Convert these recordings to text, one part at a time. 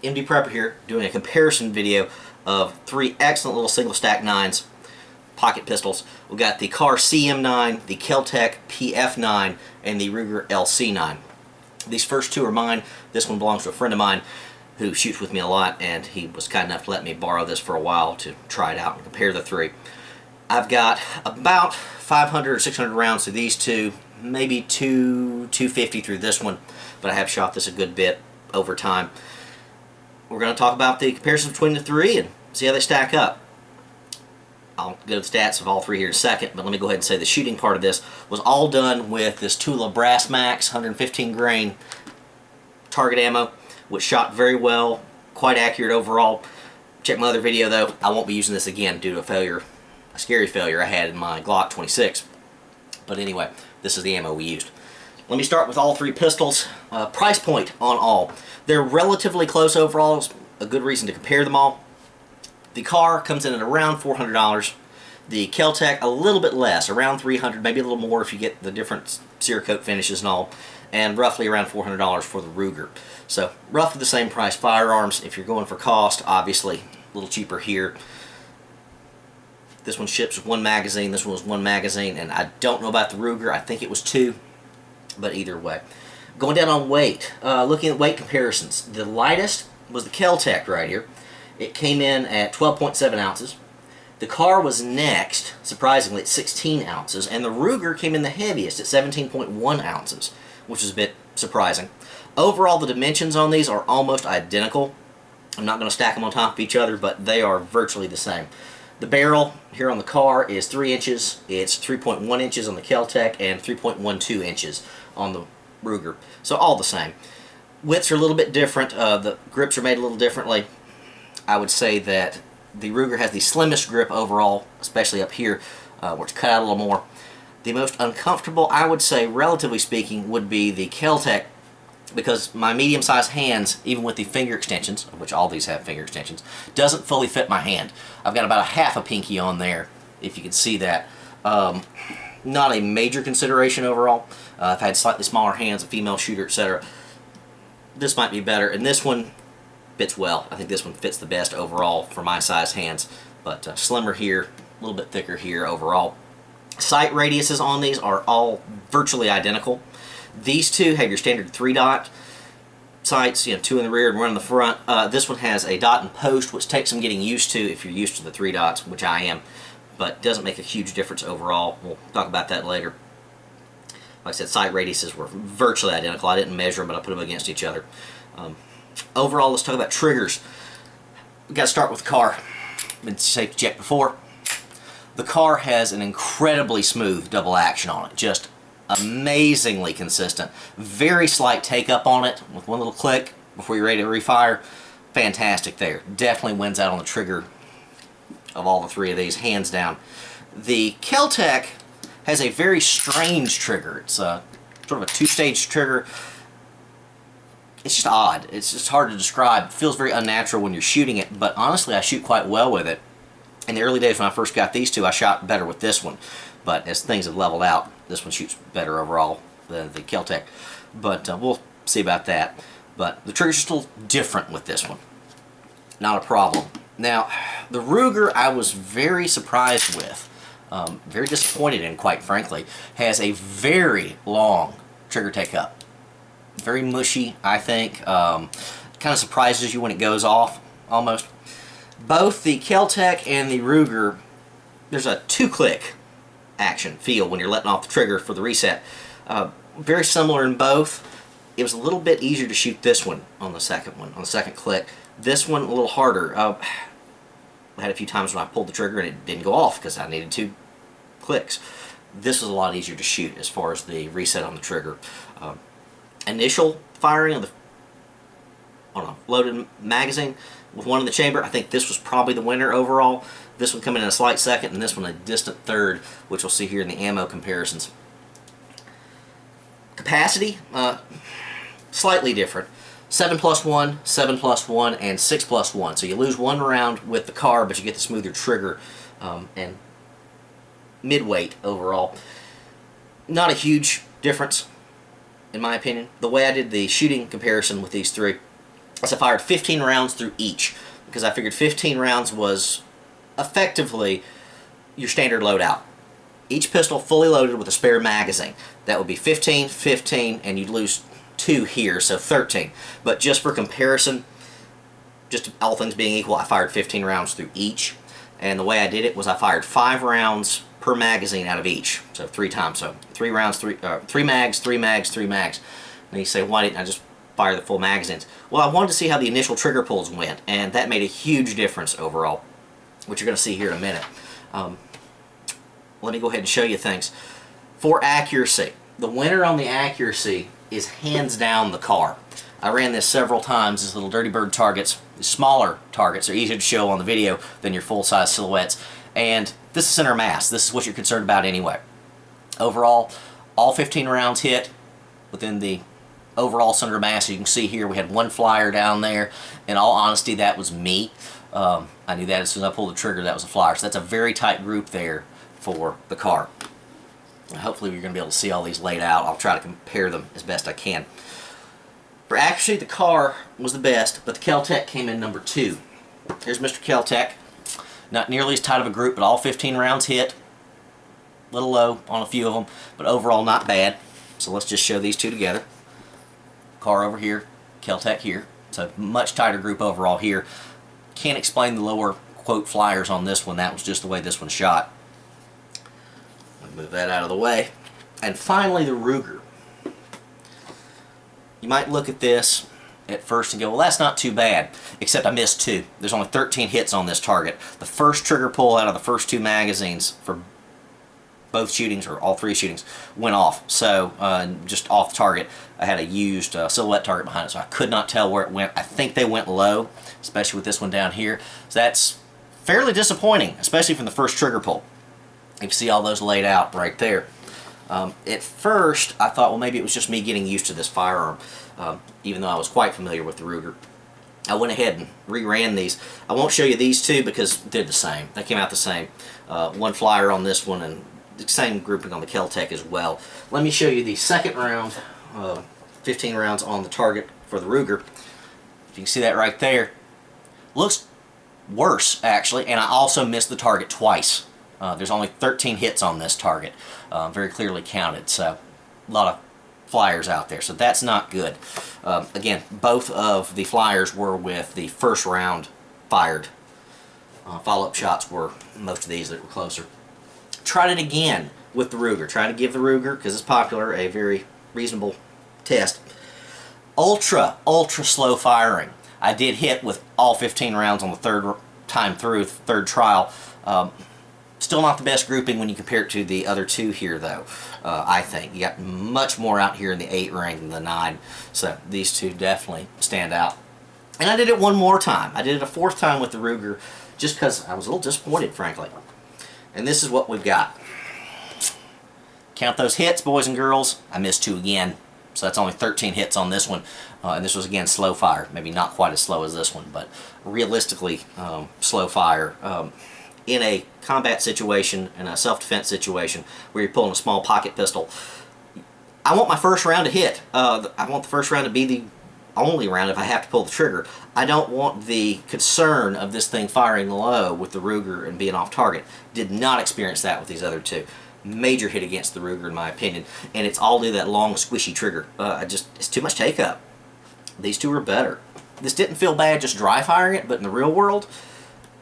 MD Prepper here, doing a comparison video of three excellent little single stack 9s, pocket pistols. We've got the Kahr CM9, the Kel-Tec PF9, and the Ruger LC9. These first two are mine. This one belongs to a friend of mine who shoots with me a lot, and he was kind enough to let me borrow this for a while to try it out and compare the three. I've got about 500 or 600 rounds through these two, maybe 250 through this one, but I have shot this a good bit over time. We're going to talk about the comparison between the three and see how they stack up. I'll go to the stats of all three here in a second, but let me go ahead and say the shooting part of this was all done with this Tula Brass Max 115 grain target ammo, which shot very well, quite accurate overall. Check my other video though. I won't be using this again due to a failure, a scary failure I had in my Glock 26. But anyway, this is the ammo we used. Let me start with all three pistols. Price point on all. They're relatively close overall. A good reason to compare them all. The Kahr comes in at around $400. The Kel-Tec a little bit less, around $300, maybe a little more if you get the different Cerakote finishes and all, and roughly around $400 for the Ruger. So roughly the same price firearms. If you're going for cost, obviously a little cheaper here. This one ships with one magazine. This one was one magazine, and I don't know about the Ruger. I think it was two, but either way. Going down on weight, looking at weight comparisons, the lightest was the Kel-Tec right here. It came in at 12.7 ounces. The Kahr was next, surprisingly, at 16 ounces, and the Ruger came in the heaviest at 17.1 ounces, which is a bit surprising. Overall, the dimensions on these are almost identical. I'm not going to stack them on top of each other, but they are virtually the same. The barrel here on the Kahr is 3 inches. It's 3.1 inches on the Kel-Tec and 3.12 inches on the Ruger. So all the same. Widths are a little bit different. The grips are made a little differently. I would say that the Ruger has the slimmest grip overall, especially up here, where it's cut out a little more. The most uncomfortable, I would say, relatively speaking, would be the Kel-Tec, because my medium-sized hands, even with the finger extensions, of which all these have finger extensions, doesn't fully fit my hand. I've got about a half a pinky on there, if you can see that. Not a major consideration overall. I've had slightly smaller hands, a female shooter, etc. This might be better, and this one fits well. I think this one fits the best overall for my size hands, but slimmer here, a little bit thicker here overall. Sight radiuses on these are all virtually identical. These two have your standard 3-dot sights, you know, 2 in the rear and 1 in the front. This one has a dot and post, which takes some getting used to if you're used to the 3 dots, which I am, but doesn't make a huge difference overall. We'll talk about that later. Like I said, sight radiuses were virtually identical. I didn't measure them, but I put them against each other. Overall, let's talk about triggers. We've got to start with the Kahr. Been safety checked before. The Kahr has an incredibly smooth double action on it. Just amazingly consistent. Very slight take up on it with one little click before you're ready to refire. Fantastic there. Definitely wins out on the trigger of all the three of these, hands down. The Kel-Tec has a very strange trigger. It's sort of a two-stage trigger. It's just odd. It's just hard to describe. It feels very unnatural when you're shooting it, but honestly I shoot quite well with it. In the early days when I first got these two, I shot better with this one, but as things have leveled out, this one shoots better overall than the Kel-Tec. But we'll see about that. But the triggers are still different with this one. Not a problem. Now, the Ruger I was very surprised with, very disappointed in, quite frankly, has a very long trigger take up. Very mushy, I think. Kind of surprises you when it goes off, almost. Both the Kel-Tec and the Ruger, there's a 2-click action feel when you're letting off the trigger for the reset. Very similar in both. It was a little bit easier to shoot this one, on the second click. This one a little harder. I had a few times when I pulled the trigger and it didn't go off because I needed 2 clicks. This was a lot easier to shoot as far as the reset on the trigger. Initial firing of the on a loaded magazine with one in the chamber, I think this was probably the winner overall. This one coming in a slight second, and this one a distant third, which we'll see here in the ammo comparisons. Capacity, slightly different. 7+1, 7+1, and 6+1. So you lose 1 round with the Kahr, but you get the smoother trigger and mid-weight overall. Not a huge difference, in my opinion. The way I did the shooting comparison with these three, So I fired 15 rounds through each because I figured 15 rounds was effectively your standard loadout. Each pistol fully loaded with a spare magazine. That would be 15, 15, and you'd lose 2 here, so 13. But just for comparison, just all things being equal, I fired 15 rounds through each. And the way I did it was I fired 5 rounds per magazine out of each. So 3 times. So 3 rounds, 3 mags, 3 mags, 3 mags. And you say, why didn't I just fire the full magazines? Well, I wanted to see how the initial trigger pulls went, and that made a huge difference overall, which you're going to see here in a minute. Let me go ahead and show you things. For accuracy, the winner on the accuracy is hands down the Kahr. I ran this several times. These little Dirty Bird targets, the smaller targets, are easier to show on the video than your full-size silhouettes. And this is center mass. This is what you're concerned about anyway. Overall, all 15 rounds hit within the overall center mass. You can see here we had 1 flyer down there. In all honesty, that was me. I knew that as soon as I pulled the trigger, that was a flyer. So that's a very tight group there for the Kahr. Hopefully you're going to be able to see all these laid out. I'll try to compare them as best I can. For accuracy, the Kahr was the best, but the KelTec came in number 2. Here's Mr. KelTec. Not nearly as tight of a group, but all 15 rounds hit. A little low on a few of them, but overall not bad. So let's just show these two together. Kahr over here, KelTec here. So much tighter group overall here. Can't explain the lower quote flyers on this one. That was just the way this one shot. Move that out of the way. And finally, the Ruger. You might look at this at first and go, well, that's not too bad, except I missed 2. There's only 13 hits on this target. The first trigger pull out of the first 2 magazines for both shootings, or all 3 shootings, went off. So just off the target. I had a used silhouette target behind it, so I could not tell where it went. I think they went low, especially with this one down here. So that's fairly disappointing, especially from the first trigger pull. You can see all those laid out right there. At first, I thought, well, maybe it was just me getting used to this firearm, even though I was quite familiar with the Ruger. I went ahead and reran these. I won't show you these two because they're the same. They came out the same. 1 flyer on this one and the same grouping on the KelTec as well. Let me show you the second round, 15 rounds on the target for the Ruger. If you can see that right there, looks worse actually, and I also missed the target twice. There's only 13 hits on this target, very clearly counted, so a lot of flyers out there, so that's not good. Again, both of the flyers were with the first round fired. Follow-up shots were most of these that were closer. Tried it again with the Ruger. Tried to give the Ruger, because it's popular, a very reasonable test. Ultra slow firing. I did hit with all 15 rounds on the third time through, third trial. Still not the best grouping when you compare it to the other 2 here, though, I think. You got much more out here in the 8 rank than the 9, so these 2 definitely stand out. And I did it one more time. I did it a 4th time with the Ruger, just because I was a little disappointed, frankly. And this is what we've got. Count those hits, boys and girls. I missed 2 again, so that's only 13 hits on this one. And this was, again, slow fire. Maybe not quite as slow as this one, but realistically slow fire. In a combat situation, in a self-defense situation, where you're pulling a small pocket pistol, I want my first round to hit. I want the first round to be the only round if I have to pull the trigger. I don't want the concern of this thing firing low with the Ruger and being off target. Did not experience that with these other 2. Major hit against the Ruger in my opinion, and it's all due to that long squishy trigger. It's too much take up. These 2 are better. This didn't feel bad just dry firing it, but in the real world,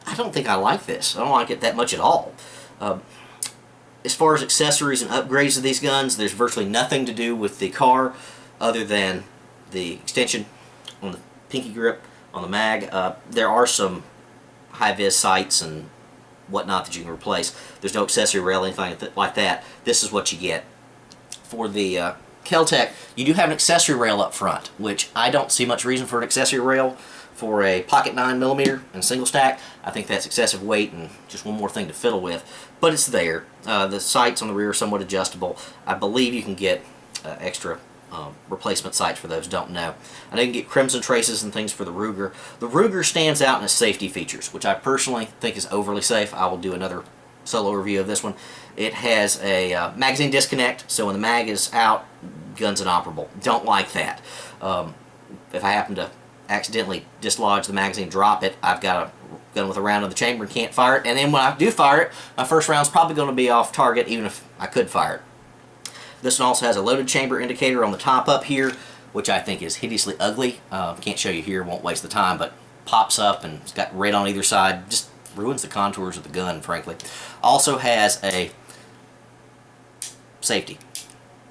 I don't think I like this. I don't like it that much at all. As far as accessories and upgrades of these guns, there's virtually nothing to do with the Kahr other than the extension on the pinky grip on the mag. There are some high-vis sights and whatnot that you can replace. There's no accessory rail, anything like that. This is what you get. For the KelTec, you do have an accessory rail up front, which I don't see much reason for an accessory rail for a pocket 9mm and single stack. I think that's excessive weight and just one more thing to fiddle with, but it's there. The sights on the rear are somewhat adjustable. I believe you can get extra replacement sights for those, don't know. I didn't get crimson traces and things for the Ruger. The Ruger stands out in its safety features, which I personally think is overly safe. I will do another solo review of this one. It has a magazine disconnect, so when the mag is out, gun's inoperable. Don't like that. If I happen to accidentally dislodge the magazine, drop it, I've got a gun with a round in the chamber and can't fire it. And then when I do fire it, my first round's probably going to be off target even if I could fire it. This one also has a loaded chamber indicator on the top up here, which I think is hideously ugly. Can't show you here, won't waste the time, but pops up and it's got red on either side. Just ruins the contours of the gun, frankly. Also has a safety,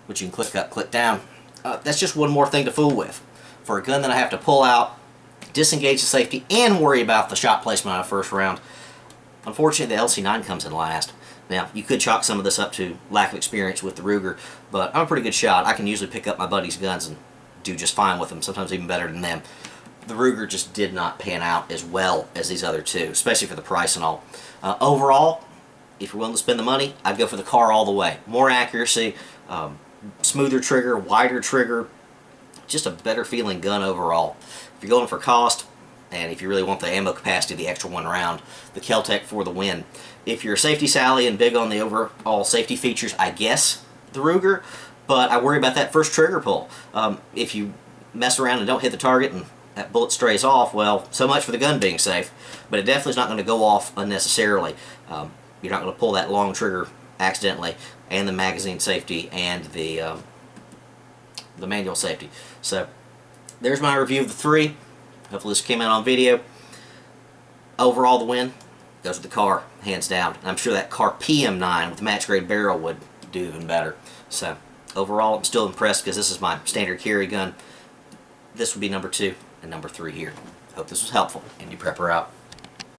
which you can click up, click down. That's just one more thing to fool with. For a gun that I have to pull out, disengage the safety, and worry about the shot placement on a first round, unfortunately the LC9 comes in last. Now, you could chalk some of this up to lack of experience with the Ruger, but I'm a pretty good shot. I can usually pick up my buddies' guns and do just fine with them, sometimes even better than them. The Ruger just did not pan out as well as these other two, especially for the price and all. Overall, if you're willing to spend the money, I'd go for the Kahr all the way. More accuracy, smoother trigger, wider trigger, just a better feeling gun overall. If you're going for cost, and if you really want the ammo capacity, the extra one round, the KelTec for the win. If you're a safety Sally and big on the overall safety features, I guess the Ruger, but I worry about that first trigger pull. If you mess around and don't hit the target and that bullet strays off, well, so much for the gun being safe, but it definitely is not going to go off unnecessarily. You're not going to pull that long trigger accidentally, and the magazine safety and the manual safety. So there's my review of the three. Hopefully this came out on video. Overall, the win goes with the Kahr, hands down. And I'm sure that Kahr PM9 with the match grade barrel would do even better. So overall, I'm still impressed because this is my standard carry gun. This would be number 2 and number 3 here. Hope this was helpful. Indy Prepper out.